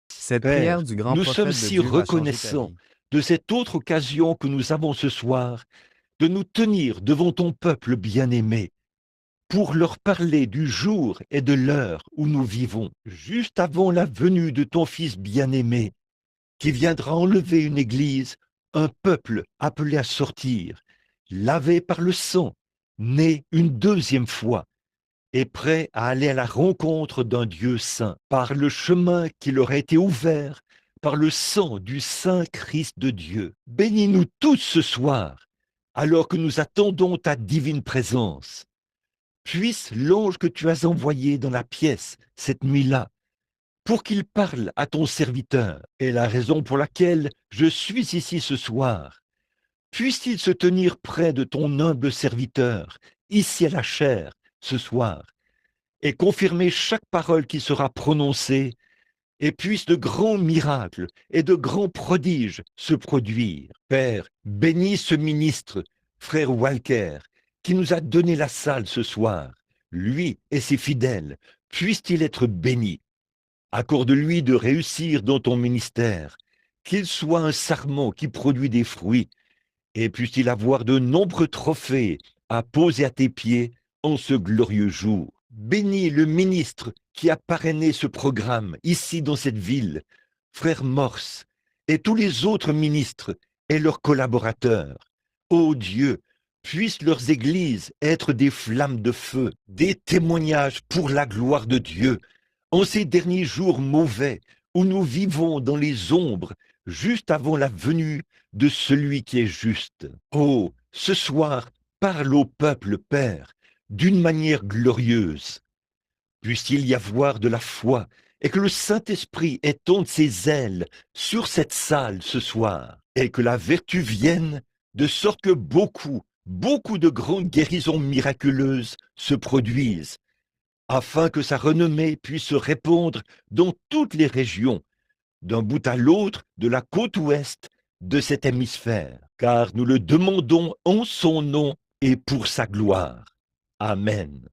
Cette prière Père, du grand nous sommes prophète de si Dieu va changer ta reconnaissants vie. de cette autre occasion que nous avons ce soir de nous tenir devant ton peuple bien-aimé pour leur parler du jour et de l'heure où nous vivons, juste avant la venue de ton Fils bien-aimé, qui viendra enlever une Église, un peuple appelé à sortir, lavé par le sang, né une deuxième fois, et prêt à aller à la rencontre d'un Dieu saint, par le chemin qui leur a été ouvert, par le sang du Saint Christ de Dieu. Bénis-nous tous ce soir, alors que nous attendons ta divine présence. Puisse l'ange que tu as envoyé dans la pièce cette nuit-là, pour qu'il parle à ton serviteur, est la raison pour laquelle je suis ici ce soir. Puisse-t-il se tenir près de ton humble serviteur, ici à la chaire, ce soir, et confirmer chaque parole qui sera prononcée, et puissent de grands miracles et de grands prodiges se produire. Père, bénis ce ministre, frère Walker, qui nous a donné la salle ce soir. Lui et ses fidèles, puissent-ils être bénis. Accorde-lui de réussir dans ton ministère, qu'il soit un sarment qui produit des fruits, et puisse-t-il avoir de nombreux trophées à poser à tes pieds en ce glorieux jour. Bénis le ministre qui a parrainé ce programme ici dans cette ville, frère Morse, et tous les autres ministres et leurs collaborateurs. Ô Dieu, puissent leurs églises être des flammes de feu, des témoignages pour la gloire de Dieu, en ces derniers jours mauvais où nous vivons dans les ombres juste avant la venue de celui qui est juste. Oh, ce soir, parle au peuple, Père, d'une manière glorieuse. Puisse-t-il y avoir de la foi et que le Saint-Esprit étende ses ailes sur cette salle ce soir et que la vertu vienne de sorte que beaucoup de grandes guérisons miraculeuses se produisent afin que sa renommée puisse se répandre dans toutes les régions, d'un bout à l'autre de la côte ouest de cet hémisphère, car nous le demandons en son nom et pour sa gloire. Amen.